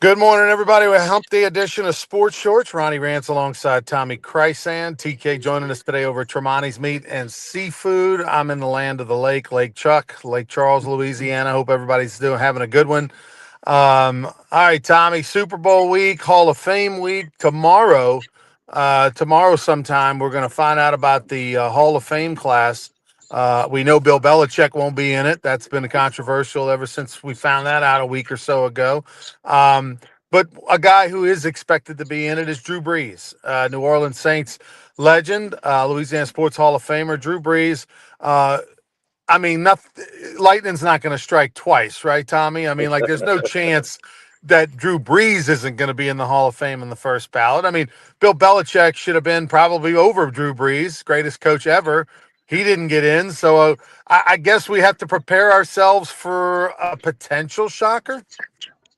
Good morning, everybody. We hump day edition of Sports Shorts. Ronnie Rantz alongside Tommy Krysan. TK joining us today over at Tremonti's Meat and Seafood. I'm in the land of the lake, Lake Chuck, Lake Charles, Louisiana. Hope everybody's having a good one. All right, Tommy. Super Bowl week, Hall of Fame week tomorrow. Tomorrow sometime we're going to find out about the Hall of Fame class. We know Bill Belichick won't be in it. That's been controversial ever since we found that out a week or so ago. But a guy who is expected to be in it is Drew Brees, New Orleans Saints legend, Louisiana Sports Hall of Famer. Drew Brees. I mean, nothing. Lightning's not going to strike twice, right, Tommy? I mean, like, there's no chance that Drew Brees isn't going to be in the Hall of Fame in the first ballot. I mean, Bill Belichick should have been probably over Drew Brees, greatest coach ever. He didn't get in, so I guess we have to prepare ourselves for a potential shocker.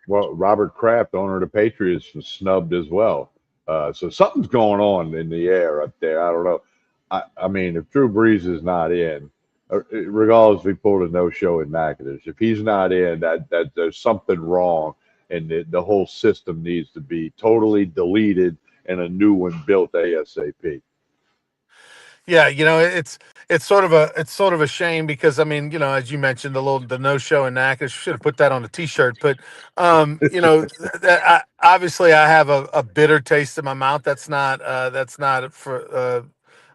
Well, Robert Kraft, owner of the Patriots, was snubbed as well. So something's going on in the air up there. I don't know. I mean, if Drew Brees is not in, regardless if he pulled a no-show in Natchitoches, if he's not in, that there's something wrong, and the whole system needs to be totally deleted and a new one built ASAP. Yeah, it's sort of a shame because I mean, as you mentioned, the no show in Natchitoches, should have put that on a T-shirt. But obviously I have a bitter taste in my mouth. That's not for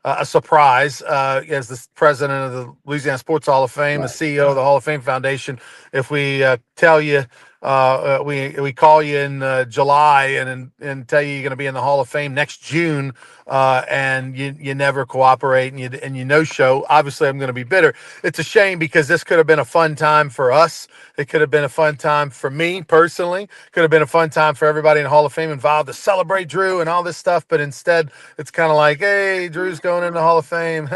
a surprise. As the president of the Louisiana Sports Hall of Fame, the Right. CEO of the Hall of Fame Foundation, if we tell you. We call you in July and tell you you're going to be in the Hall of Fame next June, and you never cooperate and you no show. Obviously, I'm going to be bitter. It's a shame because this could have been a fun time for us. It could have been a fun time for me personally. Could have been a fun time for everybody in the Hall of Fame involved to celebrate Drew and all this stuff. But instead, it's kind of like, hey, Drew's going in the Hall of Fame.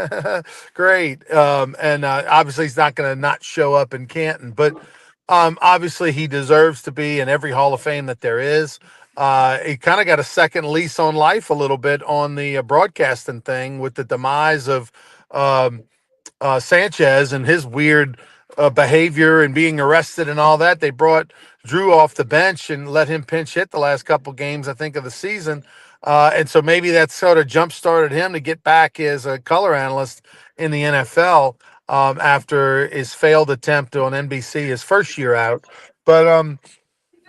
Great. And obviously, he's not going to not show up in Canton, but. Obviously, he deserves to be in every Hall of Fame that there is. He kind of got a second lease on life a little bit on the broadcasting thing with the demise of um, Sanchez and his weird behavior and being arrested and all that. They brought Drew off the bench and let him pinch hit the last couple games, I think, of the season. And so maybe that sort of jump started him to get back as a color analyst in the NFL after his failed attempt on NBC his first year out. But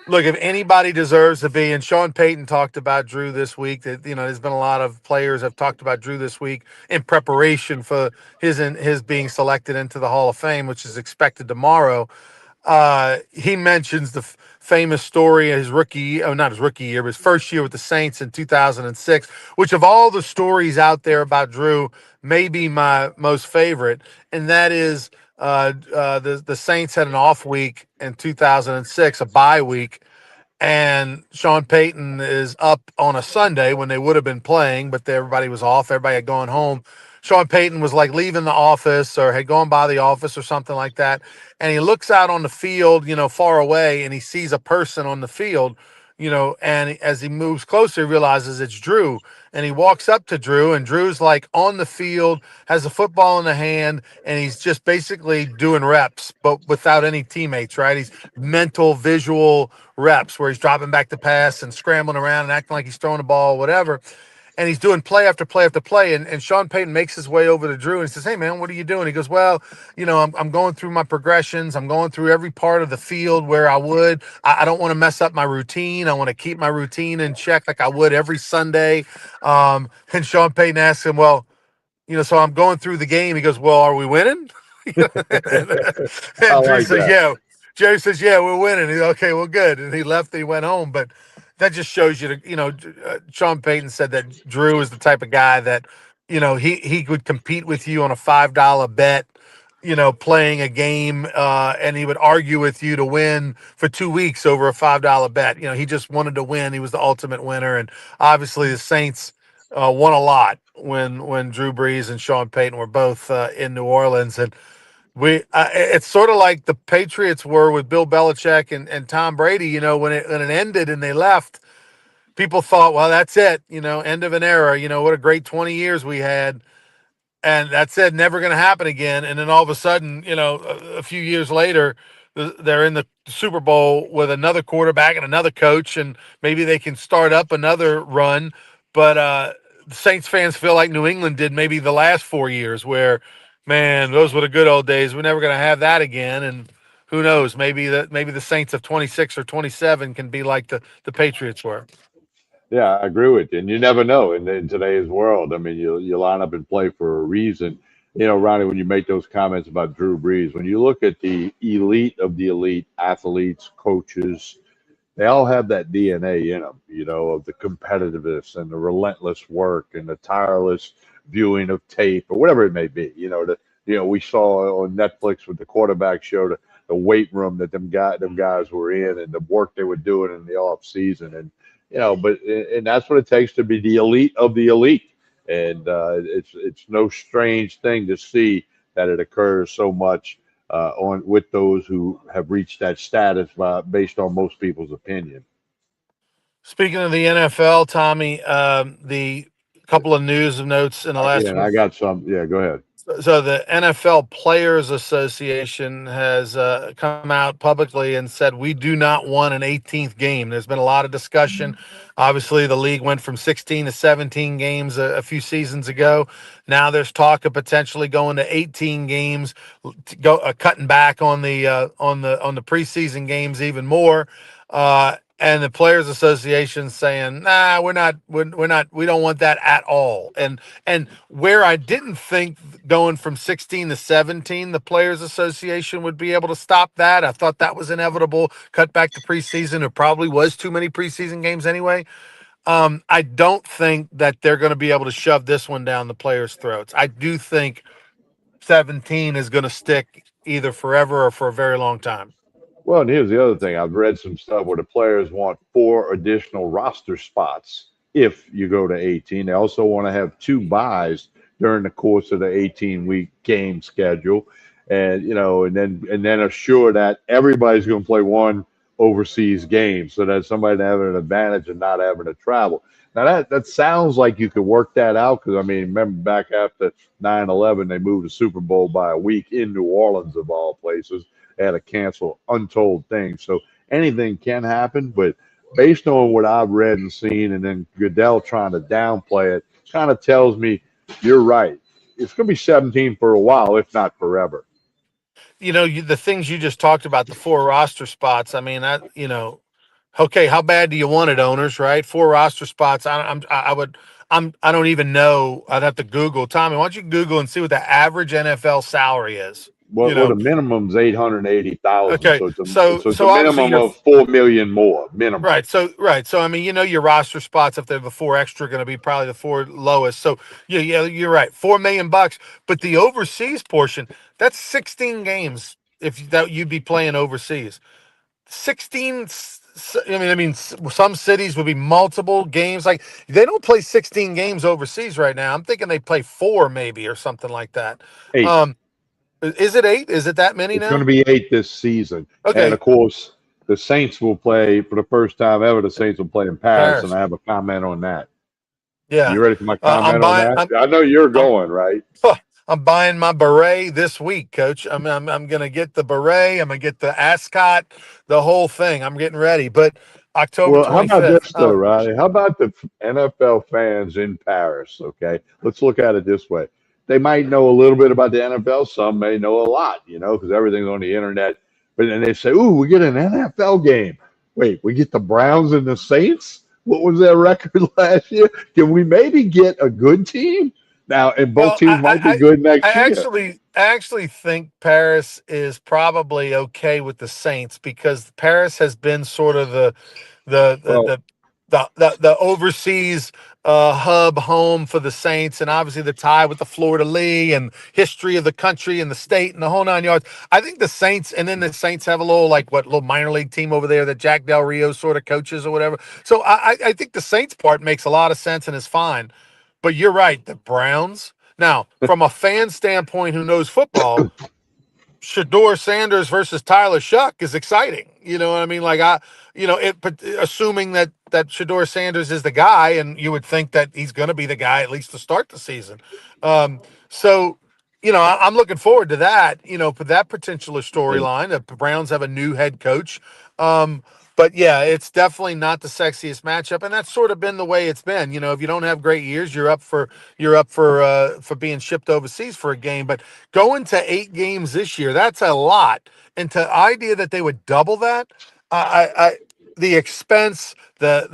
look, if anybody deserves to be, and Sean Payton talked about Drew this week, that there's been a lot of players have talked about Drew this week in preparation for his being selected into the Hall of Fame, which is expected tomorrow. He mentions the famous story of his not his rookie year, but his first year with the Saints in 2006, which of all the stories out there about Drew may be my most favorite. And that is the Saints had an off week in 2006, a bye week. And Sean Payton is up on a Sunday when they would have been playing, but everybody was off. Everybody had gone home. Sean Payton was like leaving the office or had gone by the office or something like that. And he looks out on the field, far away, and he sees a person on the field, and as he moves closer, he realizes it's Drew. And he walks up to Drew, and Drew's like on the field, has a football in the hand, and he's just basically doing reps, but without any teammates, right? He's mental, visual reps where he's dropping back the pass and scrambling around and acting like he's throwing the ball, whatever. And he's doing play after play after play. And Sean Payton makes his way over to Drew and he says, "Hey, man, what are you doing?" He goes, "Well, I'm going through my progressions. I'm going through every part of the field where I don't want to mess up my routine. I want to keep my routine in check like I would every Sunday." And Sean Payton asks him, "Well, so I'm going through the game." He goes, "Well, are we winning?" I And Drew like says, that. "Yeah." Jerry says, "Yeah, we're winning." He's okay, well, good. And he left. And he went home. But that just shows you, Sean Payton said that Drew is the type of guy that, he would compete with you on a $5 bet, playing a game, and he would argue with you to win for 2 weeks over a $5 bet. He just wanted to win. He was the ultimate winner. And obviously the Saints won a lot when Drew Brees and Sean Payton were both in New Orleans. And it's sort of like the Patriots were with Bill Belichick and Tom Brady. When it ended and they left, people thought, well, that's it. End of an era. What a great 20 years we had, and that's it. Never going to happen again. And then all of a sudden, a few years later, they're in the Super Bowl with another quarterback and another coach, and maybe they can start up another run. But the Saints fans feel like New England did maybe the last 4 years, where man, those were the good old days. We're never going to have that again, and who knows? Maybe the Saints of 26 or 27 can be like the Patriots were. Yeah, I agree with you. And you never know in today's world. I mean, you line up and play for a reason. You know, Ronnie, when you make those comments about Drew Brees, when you look at the elite of the elite athletes, coaches, they all have that DNA in them, you know, of the competitiveness and the relentless work and the tireless viewing of tape or whatever it may be. We saw on Netflix with the quarterback show the weight room that them guys were in and the work they were doing in the off season and but and that's what it takes to be the elite of the elite. And it's no strange thing to see that it occurs so much on with those who have reached that status based on most people's opinion. Speaking of the NFL, Tommy, the couple of news notes in the Yeah, last and I week. got some. Yeah, go ahead. So the NFL Players Association has come out publicly and said we do not want an 18th game. There's been a lot of discussion. Obviously, the league went from 16 to 17 games a few seasons ago. Now there's talk of potentially going to 18 games, to go cutting back on the preseason games even more. And the Players Association saying, "Nah, we're not, we don't want that at all." And where I didn't think going from 16 to 17, the Players Association would be able to stop that. I thought that was inevitable. Cut back the preseason. There probably was too many preseason games anyway. I don't think that they're going to be able to shove this one down the players' throats. I do think 17 is going to stick either forever or for a very long time. Well, and here's the other thing. I've read some stuff where the players want four additional roster spots if you go to 18. They also want to have two buys during the course of the 18-week game schedule, and and then assure that everybody's going to play one overseas game so that somebody having an advantage of not having to travel. Now that sounds like you could work that out because I mean, remember back after 9/11, they moved the Super Bowl by a week in New Orleans of all places had to cancel untold things. So anything can happen, but based on what I've read and seen, and then Goodell trying to downplay it, kind of tells me you're right. It's going to be 17 for a while, if not forever. The things you just talked about, the four roster spots. I mean, okay, how bad do you want it, owners? Right, four roster spots. I don't even know. I'd have to Google. Tommy, why don't you Google and see what the average NFL salary is? You Well, know, the minimum's 880,000, okay, so it's so a obviously minimum you're of 4 million more minimum. right. So I mean, your roster spots, if they're the four extra, going to be probably the four lowest. So yeah, you're right, $4 million. But the overseas portion, that's 16 games if that you'd be playing overseas. 16. Some cities would be multiple games. Like they don't play 16 games overseas right now. I'm thinking they play four maybe or something like that. 8. Um, is it eight? Is it that many It's going to now? be 8 this season, and Okay, of course, the Saints will play for the first time ever. The Saints will play in Paris, and Paris. I have a comment on that. Yeah, You ready for my I'm comment on buying. that? I know you're I'm going right. I'm buying my beret this week, Coach. I'm gonna get the beret. I'm gonna get the ascot, the whole thing. I'm getting ready. But October Well, how about 25th. this though, Oh, Ronnie? How about the NFL fans in Paris? Okay, let's look at it this way. They might know a little bit about the NFL. Some may know a lot, because everything's on the internet. But then they say, "Ooh, we get an NFL game. Wait, we get the Browns and the Saints. What was their record last year? Can we maybe get a good team now? And both well, teams might be good I next year." actually think Paris is probably okay with the Saints because Paris has been sort of the the Well, the the overseas hub home for the Saints, and obviously the tie with the Florida Lee and history of the country and the state and the whole nine yards. I think the Saints, and then the Saints have a little minor league team over there that Jack Del Rio sort of coaches or whatever. So I think the Saints part makes a lot of sense and is fine. But you're right, the Browns. Now, from a fan standpoint who knows football, Shador Sanders versus Tyler Shuck is exciting. You know what I mean? Like but assuming that Shador Sanders is the guy, and you would think that he's going to be the guy at least to start the season. So I'm looking forward to that, for that particular storyline. The Browns have a new head coach. Um, but yeah, it's definitely not the sexiest matchup, and that's sort of been the way it's been. If you don't have great years, you're up for being shipped overseas for a game. But going to 8 games this year, that's a lot. And the idea that they would double that, I the expense, the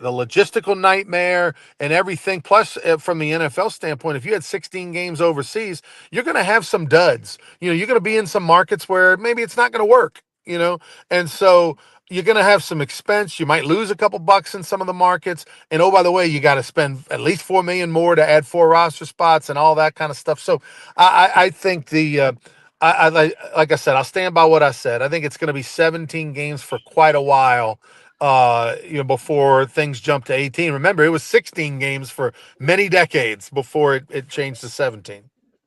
logistical nightmare, and everything. Plus, from the NFL standpoint, if you had 16 games overseas, you're going to have some duds. You're going to be in some markets where maybe it's not going to work. And so you're going to have some expense. You might lose a couple bucks in some of the markets. And oh, by the way, you got to spend at least 4 million more to add 4 roster spots and all that kind of stuff. So I think like I said, I'll stand by what I said. I think it's going to be 17 games for quite a while, before things jump to 18. Remember, it was 16 games for many decades before it changed to 17.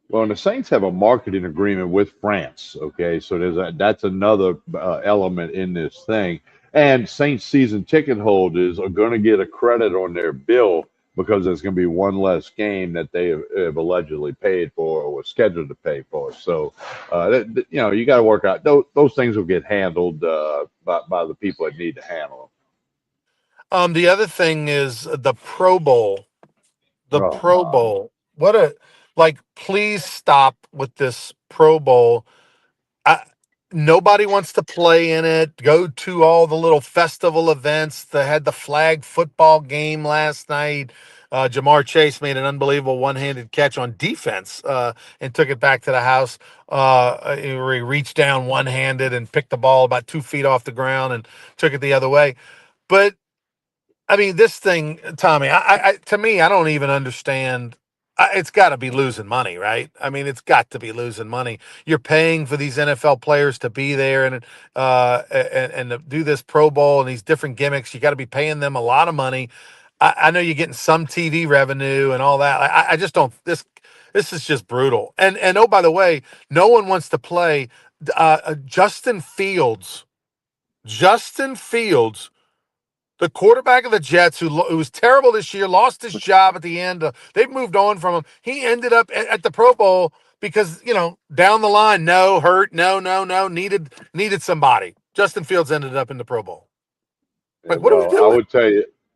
Well, and the Saints have a marketing agreement with France. Okay, so that's another element in this thing. And Saints season ticket holders are going to get a credit on their bill because there's going to be one less game that they have allegedly paid for or were scheduled to pay for. So, you got to work out those things will get handled by the people that need to handle The other thing is the Pro Bowl. The them. Oh Pro God. Bowl. What a like! Please stop with this Pro Bowl. I, Nobody wants to play in it. Go to all the little festival events. They had the flag football game last night. Jamar Chase made an unbelievable one-handed catch on defense, and took it back to the house. Where he reached down one-handed and picked the ball about 2 feet off the ground and took it the other way. But I mean, this thing, Tommy. To me, I don't even understand. It's got to be losing money, right? I mean, it's got to be losing money. You're paying for these NFL players to be there and to do this Pro Bowl and these different gimmicks. You got to be paying them a lot of money. I know you're getting some TV revenue and all that. I just don't. This is just brutal. And oh, by the way, no one wants to play Justin Fields. Justin Fields, the quarterback of the Jets, who was terrible this year, lost his job at the end. They've moved on from him. He ended up at the Pro Bowl because down the line, no hurt, no, needed somebody. Justin Fields ended up in the Pro Bowl. Yeah, Like, what are we well, doing?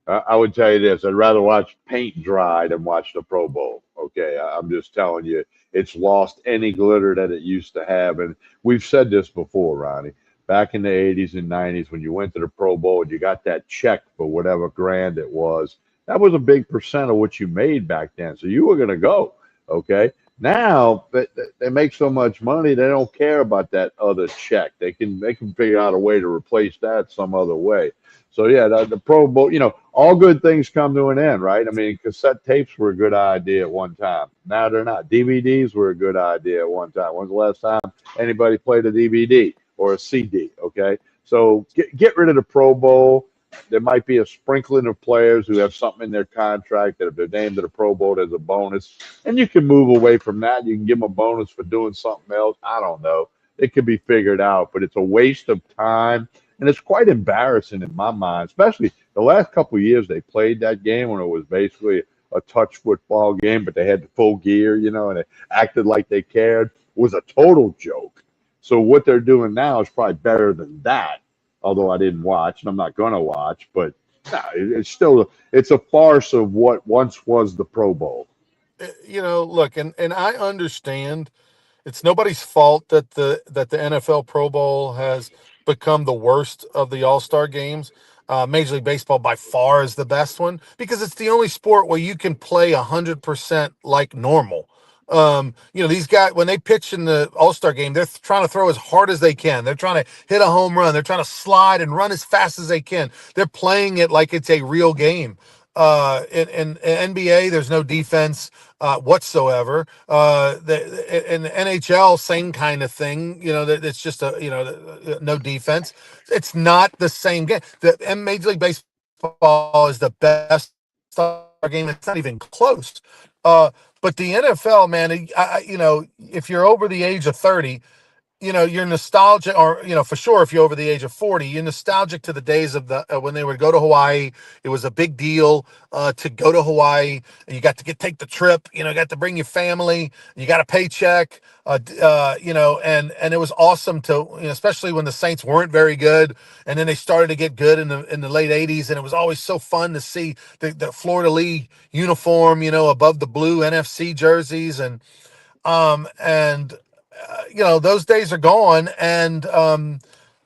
I would tell you this. I'd rather watch paint dry than watch the Pro Bowl. Okay, I'm just telling you, it's lost any glitter that it used to have. And we've said this before, Ronnie. Back in the '80s and '90s, when you went to the Pro Bowl and you got that check for whatever grand it was, that was a big percent of what you made back then. So you were going to go. Okay. Now they make so much money, they don't care about that other check. They can figure out a way to replace that some other way. So yeah, the Pro Bowl, all good things come to an end, right? I mean, cassette tapes were a good idea at one time. Now they're not. DVDs were a good idea at one time. When's the last time anybody played a DVD or a CD? Okay, so get rid of the Pro Bowl. There might be a sprinkling of players who have something in their contract that if they're named to the Pro Bowl, there's a bonus, and you can move away from that. You can give them a bonus for doing something else. I don't know. It can be figured out, but it's a waste of time and it's quite embarrassing in my mind, especially the last couple of years they played that game when it was basically a touch football game, but they had the full gear, and they acted like they cared. It was a total joke. So what they're doing now is probably better than that. Although I didn't watch, and I'm not going to watch, but no, it's a farce of what once was the Pro Bowl. Look, and I understand. It's nobody's fault that the NFL Pro Bowl has become the worst of the All Star games. Major League Baseball by far is the best one because it's the only sport where you can play 100% like normal. These guys when they pitch in the All Star game, they're trying to throw as hard as they can. They're trying to hit a home run. They're trying to slide and run as fast as they can. They're playing it like it's a real game. In NBA, there's no defense whatsoever. In the NHL, same kind of thing. It's just no defense. It's not the same game. The Major League Baseball is the best game. It's not even close. But the NFL, man, if you're over the age of 30, you're nostalgic, or for sure, if you're over the age of 40, you're nostalgic to the days of the when they would go to Hawaii. It was a big deal to go to Hawaii, and you got to take the trip. Got to bring your family. You got a paycheck. And it was awesome to, especially when the Saints weren't very good, and then they started to get good in the late '80s, and it was always so fun to see the Florida League uniform, above the blue NFC jerseys, and those days are gone, and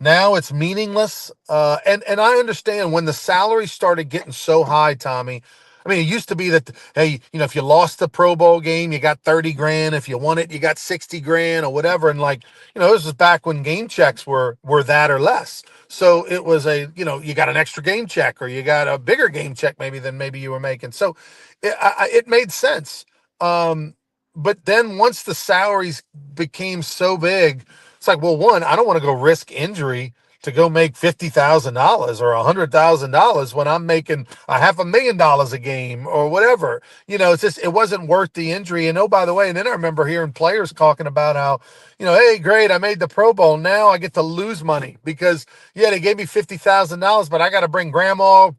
now it's meaningless. And I understand when the salary started getting so high, Tommy. I mean, it used to be that, hey, if you lost the Pro Bowl game, you got 30 grand. If you won it, you got 60 grand or whatever. And like, this was back when game checks were that or less. So it was you got an extra game check, or you got a bigger game check maybe than maybe you were making. So it made sense. Um, but then once the salaries became so big, it's like, well, one, I don't want to go risk injury to go make $50,000 or $100,000 when I'm making a $500,000 a game or whatever. It's just, it wasn't worth the injury. And oh, by the way, and then I remember hearing players talking about how, hey, great, I made the Pro Bowl. Now I get to lose money because, yeah, they gave me $50,000, but I got to bring grandma,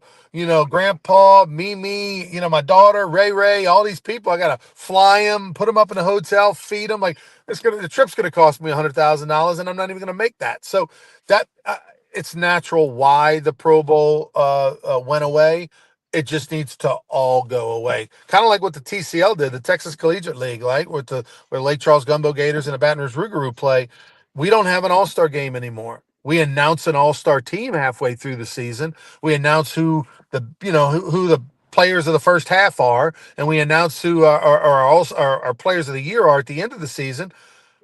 grandpa, Mimi, my daughter, Ray, all these people. I got to fly them, put them up in a hotel, feed them. Like, the trip's going to cost me $100,000, and I'm not even going to make that. So that it's natural why the Pro Bowl went away. It just needs to all go away. Kind of like what the TCL did, the Texas Collegiate League, right? Where Lake Charles Gumbo Gators and the Baton Rouge Rougarou play. We don't have an all-star game anymore. We announce an all-star team halfway through the season. We announce who the players of the first half are, and we announce who our players of the year are at the end of the season.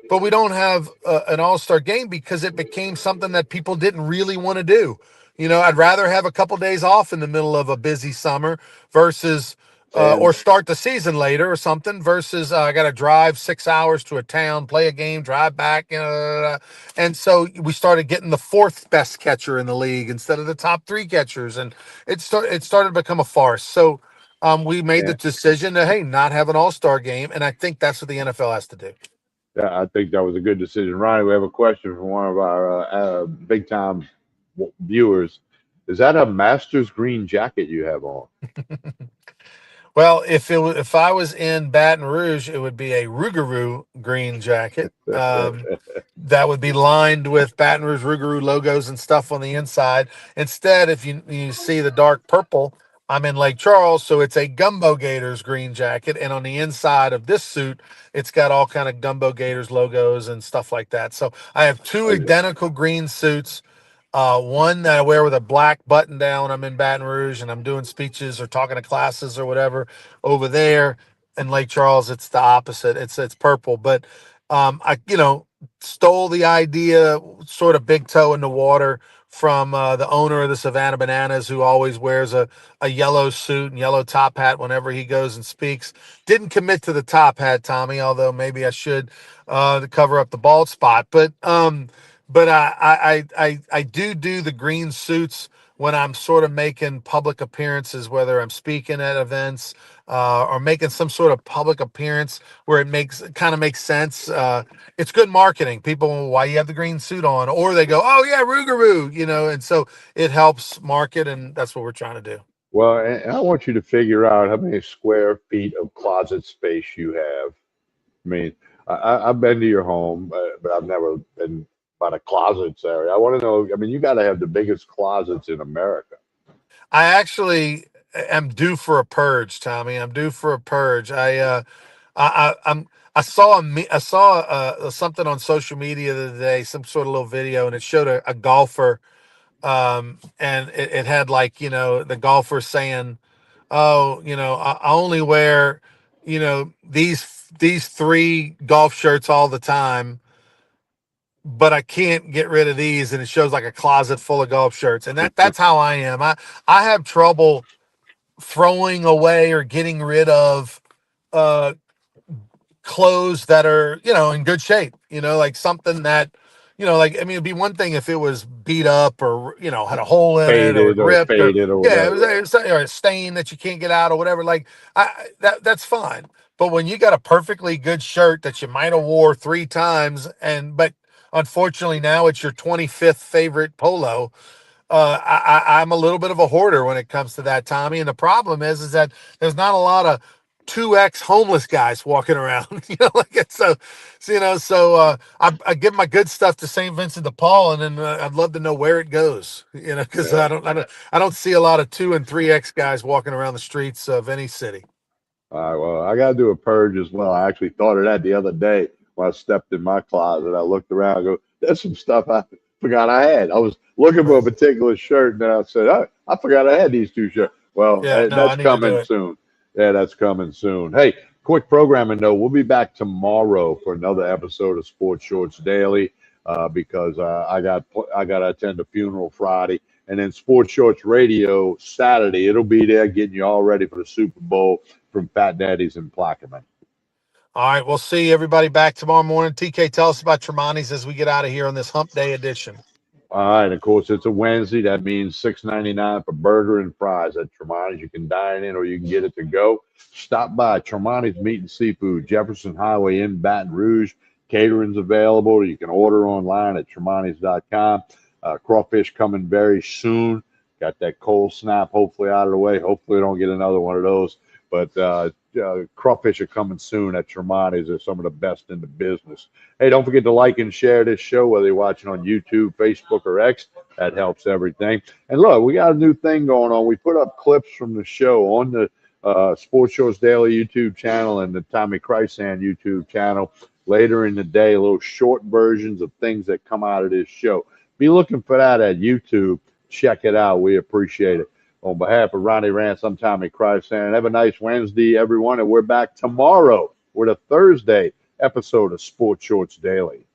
But we don't have an all-star game because it became something that people didn't really want to do. I'd rather have a couple days off in the middle of a busy summer versus And or start the season later or something versus I got to drive 6 hours to a town, play a game, drive back, and so we started getting the fourth best catcher in the league instead of the top three catchers, and it started to become a farce. So we made the yeah, decision to, hey, not have an all-star game, and I think that's what the NFL has to do. yeah, I think that was a good decision. Ronnie, we have a question from one of our big time viewers. Is that a Masters green jacket you have on? Well, if I was in Baton Rouge, it would be a Rougarou green jacket. That would be lined with Baton Rouge Rougarou logos and stuff on the inside. Instead, if you see the dark purple, I'm in Lake Charles, so it's a Gumbo Gators green jacket, and on the inside of this suit, it's got all kind of Gumbo Gators logos and stuff like that. So I have two Okay. identical green suits. One that I wear with a black button down. I'm in Baton Rouge and I'm doing speeches or talking to classes or whatever. Over there in Lake Charles, it's the opposite. It's purple. But I stole the idea, sort of big toe in the water, from the owner of the Savannah Bananas, who always wears a yellow suit and yellow top hat whenever he goes and speaks. Didn't commit to the top hat, Tommy, although maybe I should to cover up the bald spot. But I do the green suits when I'm sort of making public appearances, whether I'm speaking at events or making some sort of public appearance where it kind of makes sense. It's good marketing. People, why you have the green suit on, or they go, oh yeah, Rougarou, and so it helps market, and that's what we're trying to do. Well, and I want you to figure out how many square feet of closet space you have. I mean, I've been to your home, but I've never been by the closets area. I want to know. I mean, you got to have the biggest closets in America. I actually am due for a purge, Tommy. I'm due for a purge. I saw something on social media the other day, some sort of little video, and it showed a golfer, and it had, like, the golfer saying, "Oh, I only wear, these three golf shirts all the time, but I can't get rid of these," and it shows like a closet full of golf shirts, and that's how I am. I have trouble throwing away or getting rid of uh clothes that are, in good shape, like something that, like, I mean, it'd be one thing if it was beat up or, had a hole in it or was Faded or ripped or, faded or yeah, it whatever. was, Right. or a stain that you can't get out or whatever. Like, that's fine. But when you got a perfectly good shirt that you might have wore three times, but unfortunately now it's your 25th favorite polo. I'm a little bit of a hoarder when it comes to that, Tommy. And the problem is that there's not a lot of 2X homeless guys walking around, like it's I give my good stuff to St. Vincent de Paul, and then I'd love to know where it goes, because Yeah. I don't see a lot of 2 and 3X guys walking around the streets of any city. All right, well, I got to do a purge as well. I actually thought of that the other day when I stepped in my closet. I looked around and go, there's some stuff I forgot I had. I was looking for a particular shirt, and then I said, I forgot I had these two shirts. Well, Yeah, no, I that's need to do coming it. soon. Yeah, that's coming soon. Hey, quick programming though. We'll be back tomorrow for another episode of Sports Shorts Daily because I got to attend a funeral Friday, and then Sports Shorts Radio Saturday. It'll be there getting you all ready for the Super Bowl from Fat Daddy's and Plaquemine. All right, we'll see everybody back tomorrow morning. TK, tell us about Tremonti's as we get out of here on this Hump Day edition. All right, of course, it's a Wednesday. That means $6.99 for burger and fries at Tremonti's. You can dine in or you can get it to go. Stop by Tremonti's Meat and Seafood, Jefferson Highway in Baton Rouge. Catering's available. You can order online at tremontis.com. Crawfish coming very soon. Got that cold snap hopefully out of the way. Hopefully, we don't get another one of those. But crawfish are coming soon at Tremonti's. They're some of the best in the business. Hey, don't forget to like and share this show, whether you're watching on YouTube, Facebook, or X. That helps everything. And look, we got a new thing going on. We put up clips from the show on the Sports Shorts Daily YouTube channel and the Tommy Krysan YouTube channel later in the day, little short versions of things that come out of this show. Be looking for that at YouTube. Check it out. We appreciate it. On behalf of Ronnie Rantz, I'm Tommy Krysan. Have a nice Wednesday, everyone, and we're back tomorrow with a Thursday episode of Sports Shorts Daily.